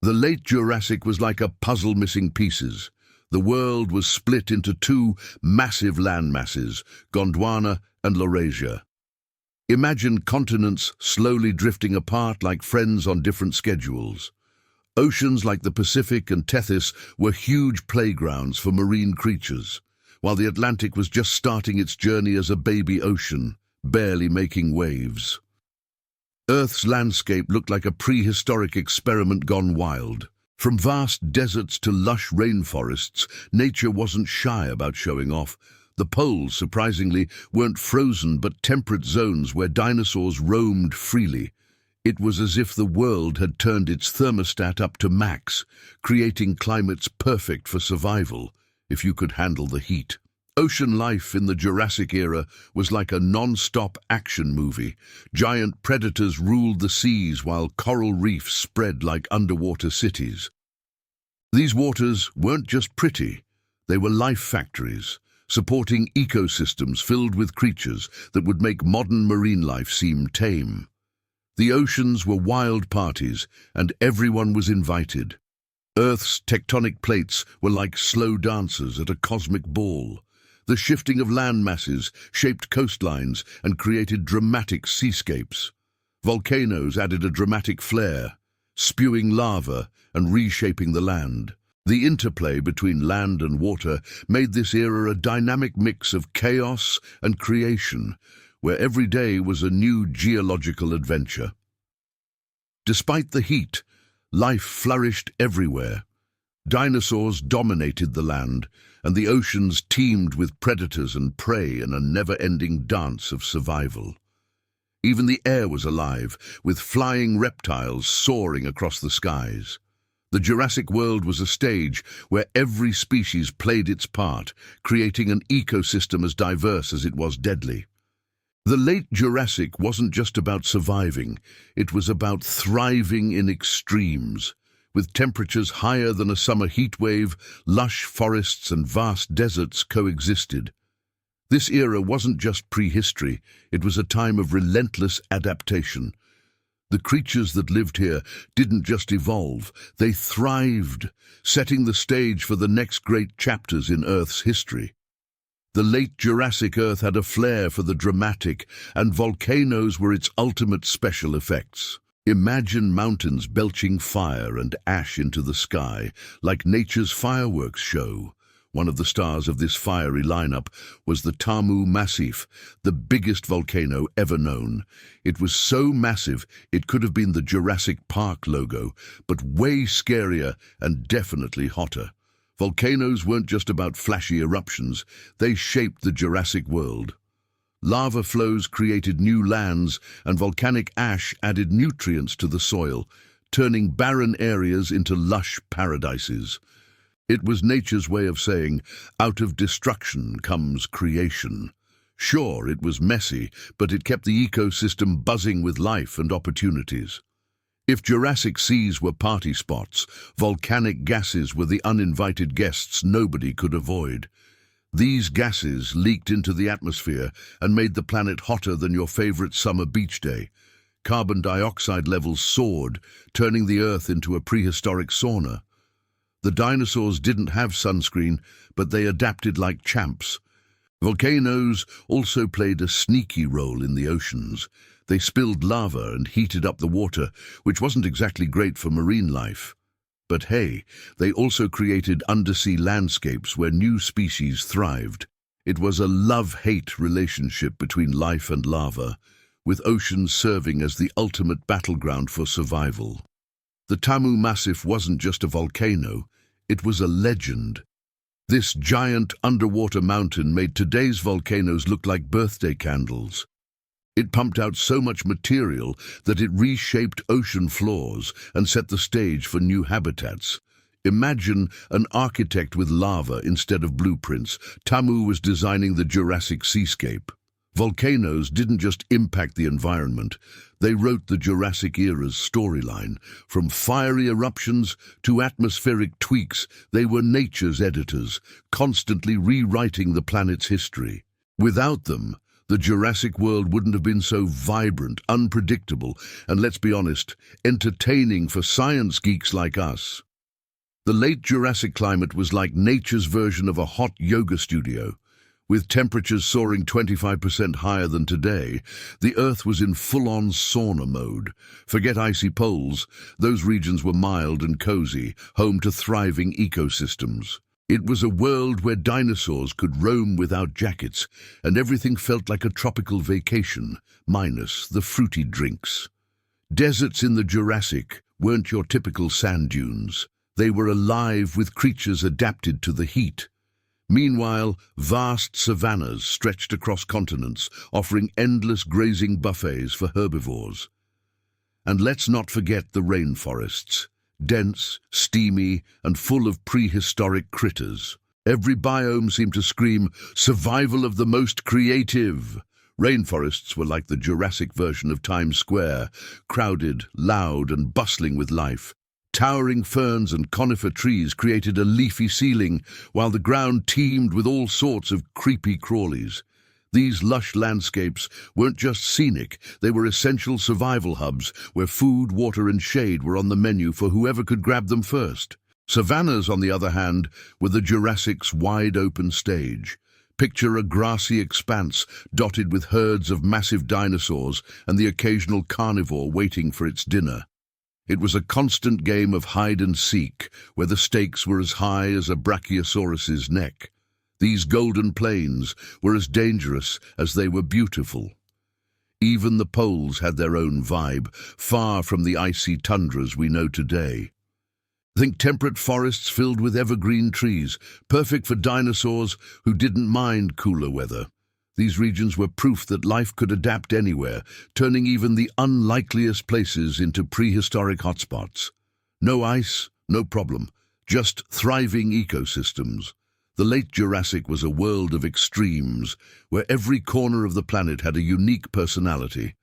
The late Jurassic was like a puzzle missing pieces. The world was split into two massive land masses, Gondwana and Laurasia. Imagine continents slowly drifting apart like friends on different schedules. Oceans like the Pacific and Tethys were huge playgrounds for marine creatures, while the Atlantic was just starting its journey as a baby ocean, barely making waves. Earth's landscape looked like a prehistoric experiment gone wild. From vast deserts to lush rainforests, nature wasn't shy about showing off. The poles, surprisingly, weren't frozen but temperate zones where dinosaurs roamed freely. It was as if the world had turned its thermostat up to max, creating climates perfect for survival, if you could handle the heat. Ocean life in the Jurassic era was like a non-stop action movie. Giant predators ruled the seas while coral reefs spread like underwater cities. These waters weren't just pretty, they were life factories, supporting ecosystems filled with creatures that would make modern marine life seem tame. The oceans were wild parties, and everyone was invited. Earth's tectonic plates were like slow dancers at a cosmic ball. The shifting of land masses shaped coastlines and created dramatic seascapes. Volcanoes added a dramatic flair, spewing lava and reshaping the land. The interplay between land and water made this era a dynamic mix of chaos and creation, where every day was a new geological adventure. Despite the heat, life flourished everywhere. Dinosaurs dominated the land, and the oceans teemed with predators and prey in a never-ending dance of survival. Even the air was alive, with flying reptiles soaring across the skies. The Jurassic world was a stage where every species played its part, creating an ecosystem as diverse as it was deadly. The late Jurassic wasn't just about surviving, it was about thriving in extremes. With temperatures higher than a summer heatwave, lush forests and vast deserts coexisted. This era wasn't just prehistory, it was a time of relentless adaptation. The creatures that lived here didn't just evolve, they thrived, setting the stage for the next great chapters in Earth's history. The late Jurassic Earth had a flair for the dramatic, and volcanoes were its ultimate special effects. Imagine mountains belching fire and ash into the sky, like nature's fireworks show. One of the stars of this fiery lineup was the Tamu Massif, the biggest volcano ever known. It was so massive it could have been the Jurassic Park logo, but way scarier and definitely hotter. Volcanoes weren't just about flashy eruptions, they shaped the Jurassic world. Lava flows created new lands, and volcanic ash added nutrients to the soil, turning barren areas into lush paradises. It was nature's way of saying, out of destruction comes creation. Sure, it was messy, but it kept the ecosystem buzzing with life and opportunities. If Jurassic seas were party spots, volcanic gases were the uninvited guests nobody could avoid. These gases leaked into the atmosphere and made the planet hotter than your favorite summer beach day. Carbon dioxide levels soared, turning the Earth into a prehistoric sauna. The dinosaurs didn't have sunscreen, but they adapted like champs. Volcanoes also played a sneaky role in the oceans. They spilled lava and heated up the water, which wasn't exactly great for marine life. But hey, they also created undersea landscapes where new species thrived. It was a love-hate relationship between life and lava, with oceans serving as the ultimate battleground for survival. The Tamu Massif wasn't just a volcano, it was a legend. This giant underwater mountain made today's volcanoes look like birthday candles. It pumped out so much material that it reshaped ocean floors and set the stage for new habitats. Imagine an architect with lava instead of blueprints. Tamu was designing the Jurassic seascape. Volcanoes didn't just impact the environment, they wrote the Jurassic era's storyline. From fiery eruptions to atmospheric tweaks, they were nature's editors, constantly rewriting the planet's history. Without them, The Jurassic world wouldn't have been so vibrant, unpredictable, and let's be honest, entertaining for science geeks like us. The late Jurassic climate was like nature's version of a hot yoga studio. With temperatures soaring 25% higher than today, the Earth was in full-on sauna mode. Forget icy poles, those regions were mild and cozy, home to thriving ecosystems. It was a world where dinosaurs could roam without jackets, and everything felt like a tropical vacation, minus the fruity drinks. Deserts in the Jurassic weren't your typical sand dunes. They were alive with creatures adapted to the heat. Meanwhile, vast savannas stretched across continents, offering endless grazing buffets for herbivores. And let's not forget the rainforests, dense, steamy, and full of prehistoric critters. Every biome seemed to scream, "Survival of the most creative." Rainforests were like the Jurassic version of Times Square, crowded, loud, and bustling with life. Towering ferns and conifer trees created a leafy ceiling, while the ground teemed with all sorts of creepy crawlies. These lush landscapes weren't just scenic, they were essential survival hubs where food, water, and shade were on the menu for whoever could grab them first. Savannas, on the other hand, were the Jurassic's wide-open stage. Picture a grassy expanse dotted with herds of massive dinosaurs and the occasional carnivore waiting for its dinner. It was a constant game of hide-and-seek, where the stakes were as high as a brachiosaurus's neck. These golden plains were as dangerous as they were beautiful. Even the poles had their own vibe, far from the icy tundras we know today. Think temperate forests filled with evergreen trees, perfect for dinosaurs who didn't mind cooler weather. These regions were proof that life could adapt anywhere, turning even the unlikeliest places into prehistoric hotspots. No ice, no problem, just thriving ecosystems. The late Jurassic was a world of extremes, where every corner of the planet had a unique personality.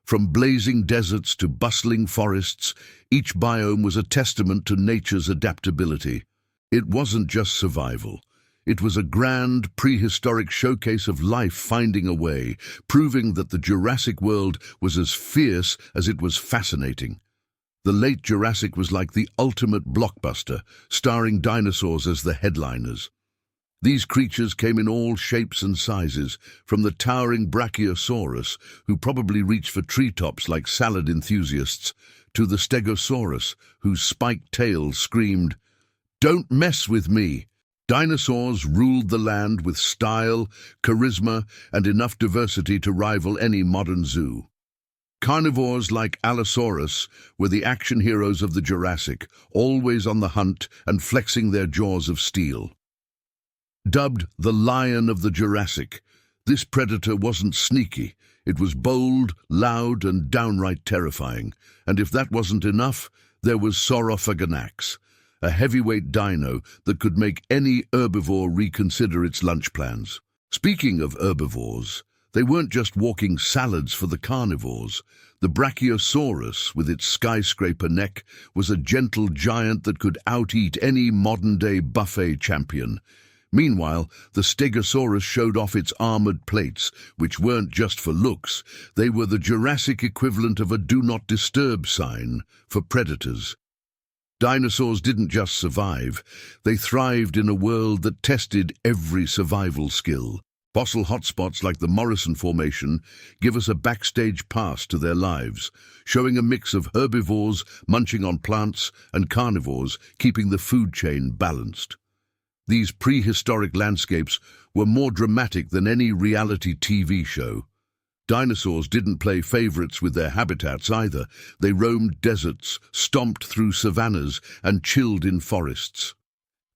From blazing deserts to bustling forests, each biome was a testament to nature's adaptability. It wasn't just survival. It was a grand, prehistoric showcase of life finding a way, proving that the Jurassic world was as fierce as it was fascinating. The late Jurassic was like the ultimate blockbuster, starring dinosaurs as the headliners. These creatures came in all shapes and sizes, from the towering Brachiosaurus, who probably reached for treetops like salad enthusiasts, to the Stegosaurus, whose spiked tail screamed, "Don't mess with me!" Dinosaurs ruled the land with style, charisma, and enough diversity to rival any modern zoo. Carnivores like Allosaurus were the action heroes of the Jurassic, always on the hunt and flexing their jaws of steel. Dubbed the Lion of the Jurassic, this predator wasn't sneaky. It was bold, loud, and downright terrifying. And if that wasn't enough, there was Saurophaganax, a heavyweight dino that could make any herbivore reconsider its lunch plans. Speaking of herbivores, they weren't just walking salads for the carnivores. The Brachiosaurus, with its skyscraper neck, was a gentle giant that could out-eat any modern-day buffet champion. Meanwhile, the Stegosaurus showed off its armored plates, which weren't just for looks. They were the Jurassic equivalent of a "Do Not Disturb" sign for predators. Dinosaurs didn't just survive, they thrived in a world that tested every survival skill. Fossil hotspots like the Morrison Formation give us a backstage pass to their lives, showing a mix of herbivores munching on plants and carnivores keeping the food chain balanced. These prehistoric landscapes were more dramatic than any reality TV show. Dinosaurs didn't play favorites with their habitats either. They roamed deserts, stomped through savannas, and chilled in forests.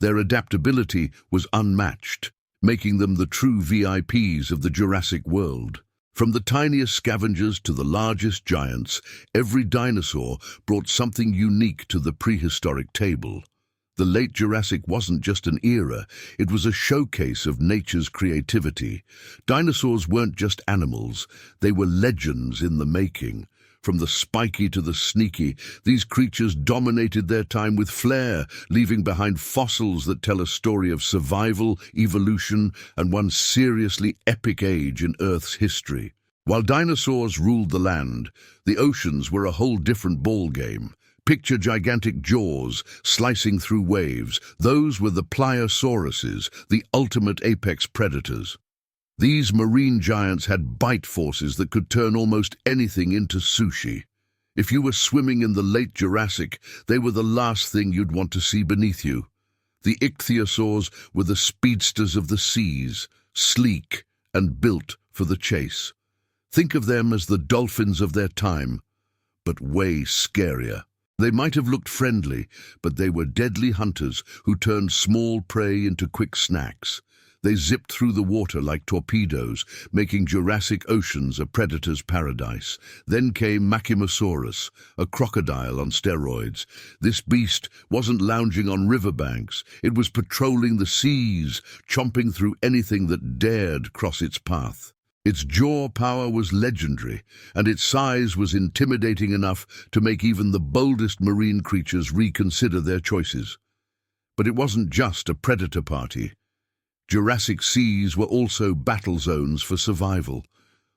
Their adaptability was unmatched, making them the true VIPs of the Jurassic world. From the tiniest scavengers to the largest giants, every dinosaur brought something unique to the prehistoric table. The late Jurassic wasn't just an era, it was a showcase of nature's creativity. Dinosaurs weren't just animals, they were legends in the making. From the spiky to the sneaky, these creatures dominated their time with flair, leaving behind fossils that tell a story of survival, evolution, and one seriously epic age in Earth's history. While dinosaurs ruled the land, the oceans were a whole different ballgame. Picture gigantic jaws slicing through waves. Those were the Pliosauruses, the ultimate apex predators. These marine giants had bite forces that could turn almost anything into sushi. If you were swimming in the late Jurassic, they were the last thing you'd want to see beneath you. The ichthyosaurs were the speedsters of the seas, sleek and built for the chase. Think of them as the dolphins of their time, but way scarier. They might have looked friendly, but they were deadly hunters who turned small prey into quick snacks. They zipped through the water like torpedoes, making Jurassic oceans a predator's paradise. Then came Machilosaurus, a crocodile on steroids. This beast wasn't lounging on riverbanks. It was patrolling the seas, chomping through anything that dared cross its path. Its jaw power was legendary, and its size was intimidating enough to make even the boldest marine creatures reconsider their choices. But it wasn't just a predator party. Jurassic seas were also battle zones for survival.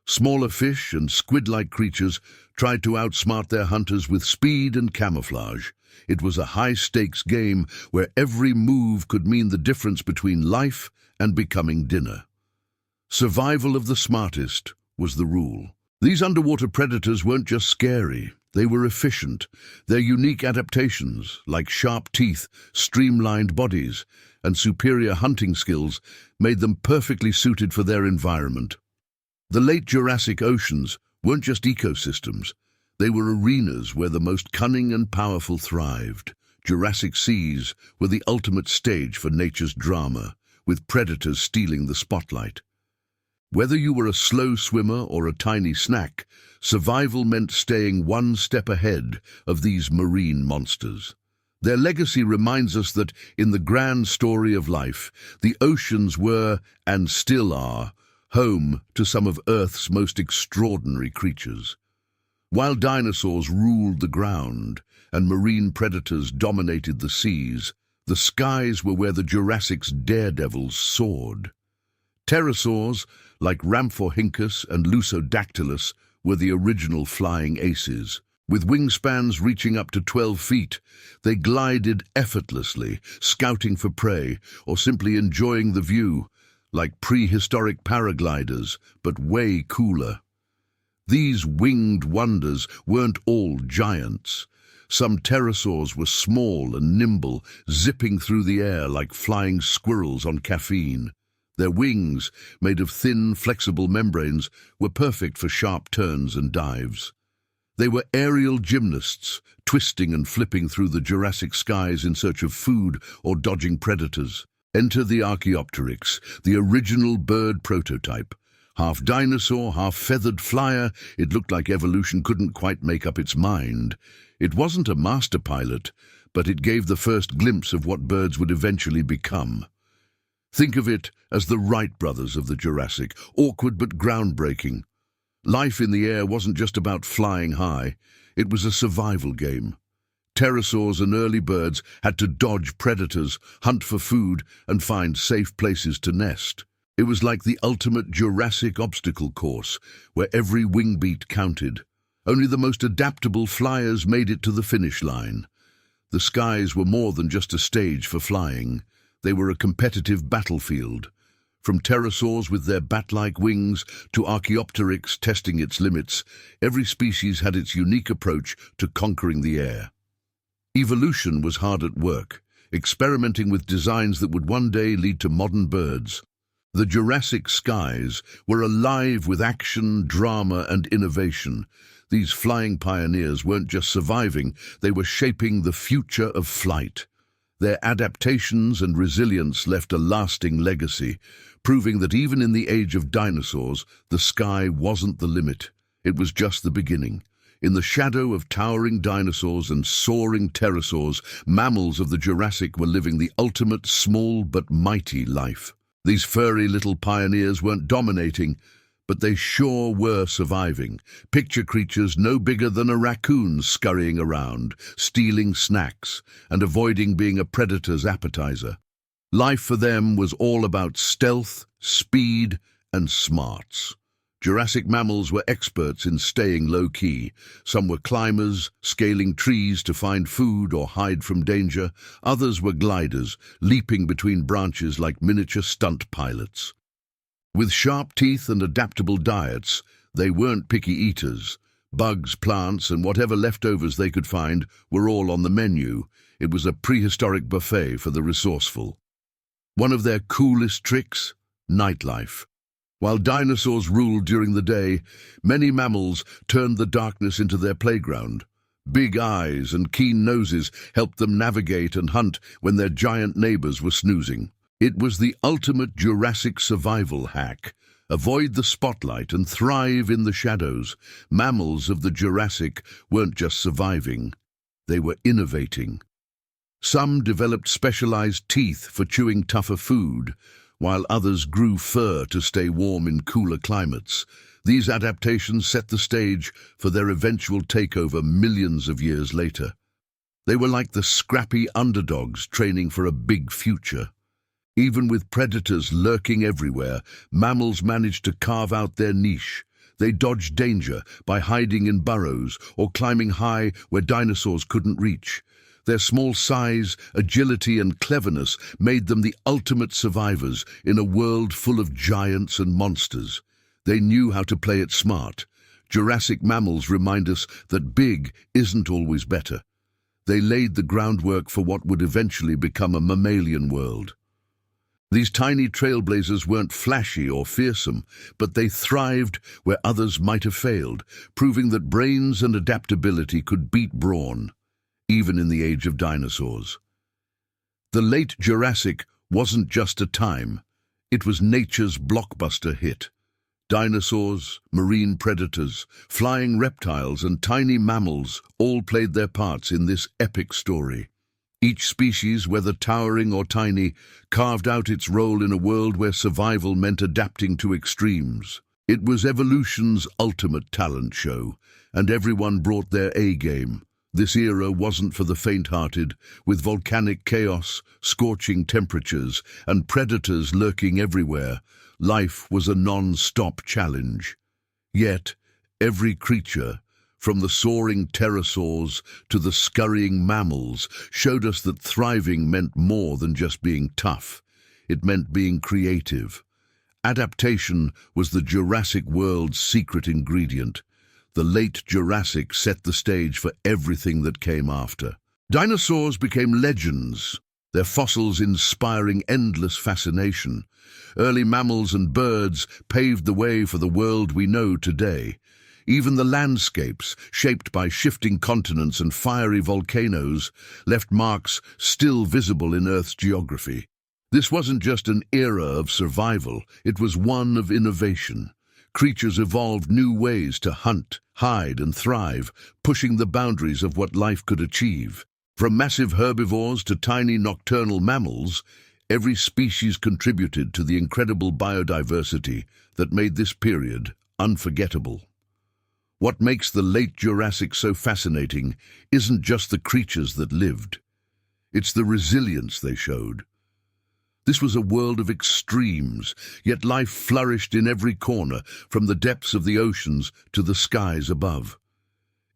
Smaller fish and squid-like creatures tried to outsmart their hunters with speed and camouflage. It was a high-stakes game where every move could mean the difference between life and becoming dinner. Survival of the smartest was the rule. These underwater predators weren't just scary, they were efficient. Their unique adaptations, like sharp teeth, streamlined bodies, and superior hunting skills, made them perfectly suited for their environment. The late Jurassic oceans weren't just ecosystems, they were arenas where the most cunning and powerful thrived. Jurassic seas were the ultimate stage for nature's drama, with predators stealing the spotlight. Whether you were a slow swimmer or a tiny snack, survival meant staying one step ahead of these marine monsters. Their legacy reminds us that, in the grand story of life, the oceans were, and still are, home to some of Earth's most extraordinary creatures. While dinosaurs ruled the ground and marine predators dominated the seas, the skies were where the Jurassic's daredevils soared. Pterosaurs, like Rhamphorhynchus and Lucodactylus, were the original flying aces. With wingspans reaching up to 12 feet, they glided effortlessly, scouting for prey or simply enjoying the view, like prehistoric paragliders, but way cooler. These winged wonders weren't all giants. Some pterosaurs were small and nimble, zipping through the air like flying squirrels on caffeine. Their wings, made of thin, flexible membranes, were perfect for sharp turns and dives. They were aerial gymnasts, twisting and flipping through the Jurassic skies in search of food or dodging predators. Enter the Archaeopteryx, the original bird prototype. Half dinosaur, half feathered flyer, it looked like evolution couldn't quite make up its mind. It wasn't a master pilot, but it gave the first glimpse of what birds would eventually become. Think of it as the Wright brothers of the Jurassic, awkward but groundbreaking. Life in the air wasn't just about flying high, it was a survival game. Pterosaurs and early birds had to dodge predators, hunt for food, and find safe places to nest. It was like the ultimate Jurassic obstacle course, where every wing beat counted. Only the most adaptable flyers made it to the finish line. The skies were more than just a stage for flying. They were a competitive battlefield. From pterosaurs with their bat-like wings to Archaeopteryx testing its limits, every species had its unique approach to conquering the air. Evolution was hard at work, experimenting with designs that would one day lead to modern birds. The Jurassic skies were alive with action, drama, and innovation. These flying pioneers weren't just surviving, they were shaping the future of flight. Their adaptations and resilience left a lasting legacy, proving that even in the age of dinosaurs, the sky wasn't the limit. It was just the beginning. In the shadow of towering dinosaurs and soaring pterosaurs, mammals of the Jurassic were living the ultimate small but mighty life. These furry little pioneers weren't dominating, but they sure were surviving. Picture creatures no bigger than a raccoon scurrying around, stealing snacks, and avoiding being a predator's appetizer. Life for them was all about stealth, speed, and smarts. Jurassic mammals were experts in staying low-key. Some were climbers, scaling trees to find food or hide from danger. Others were gliders, leaping between branches like miniature stunt pilots. With sharp teeth and adaptable diets, they weren't picky eaters. Bugs, plants, and whatever leftovers they could find were all on the menu. It was a prehistoric buffet for the resourceful. One of their coolest tricks? Nightlife. While dinosaurs ruled during the day, many mammals turned the darkness into their playground. Big eyes and keen noses helped them navigate and hunt when their giant neighbors were snoozing. It was the ultimate Jurassic survival hack. Avoid the spotlight and thrive in the shadows. Mammals of the Jurassic weren't just surviving, they were innovating. Some developed specialized teeth for chewing tougher food, while others grew fur to stay warm in cooler climates. These adaptations set the stage for their eventual takeover millions of years later. They were like the scrappy underdogs training for a big future. Even with predators lurking everywhere, mammals managed to carve out their niche. They dodged danger by hiding in burrows or climbing high where dinosaurs couldn't reach. Their small size, agility, and cleverness made them the ultimate survivors in a world full of giants and monsters. They knew how to play it smart. Jurassic mammals remind us that big isn't always better. They laid the groundwork for what would eventually become a mammalian world. These tiny trailblazers weren't flashy or fearsome, but they thrived where others might have failed, proving that brains and adaptability could beat brawn, even in the age of dinosaurs. The late Jurassic wasn't just a time, it was nature's blockbuster hit. Dinosaurs, marine predators, flying reptiles, and tiny mammals all played their parts in this epic story. Each species, whether towering or tiny, carved out its role in a world where survival meant adapting to extremes. It was evolution's ultimate talent show, and everyone brought their A-game. This era wasn't for the faint-hearted, with volcanic chaos, scorching temperatures, and predators lurking everywhere. Life was a non-stop challenge. Yet, every creature, from the soaring pterosaurs to the scurrying mammals, showed us that thriving meant more than just being tough. It meant being creative. Adaptation was the Jurassic world's secret ingredient. The late Jurassic set the stage for everything that came after. Dinosaurs became legends, their fossils inspiring endless fascination. Early mammals and birds paved the way for the world we know today. Even the landscapes, shaped by shifting continents and fiery volcanoes, left marks still visible in Earth's geography. This wasn't just an era of survival, it was one of innovation. Creatures evolved new ways to hunt, hide, and thrive, pushing the boundaries of what life could achieve. From massive herbivores to tiny nocturnal mammals, every species contributed to the incredible biodiversity that made this period unforgettable. What makes the late Jurassic so fascinating isn't just the creatures that lived. It's the resilience they showed. This was a world of extremes, yet life flourished in every corner, from the depths of the oceans to the skies above.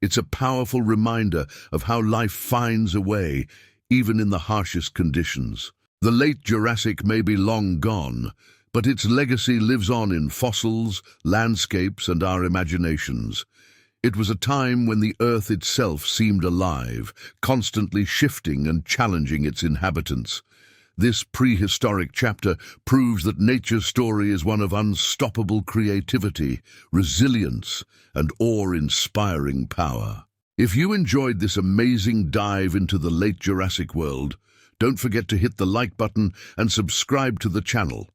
It's a powerful reminder of how life finds a way, even in the harshest conditions. The late Jurassic may be long gone, but its legacy lives on in fossils, landscapes, and our imaginations. It was a time when the Earth itself seemed alive, constantly shifting and challenging its inhabitants. This prehistoric chapter proves that nature's story is one of unstoppable creativity, resilience, and awe-inspiring power. If you enjoyed this amazing dive into the late Jurassic world, don't forget to hit the like button and subscribe to the channel.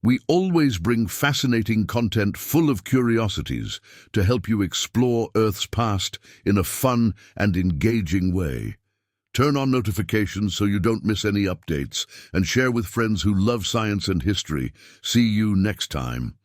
We always bring fascinating content full of curiosities to help you explore Earth's past in a fun and engaging way. Turn on notifications so you don't miss any updates, and share with friends who love science and history. See you next time.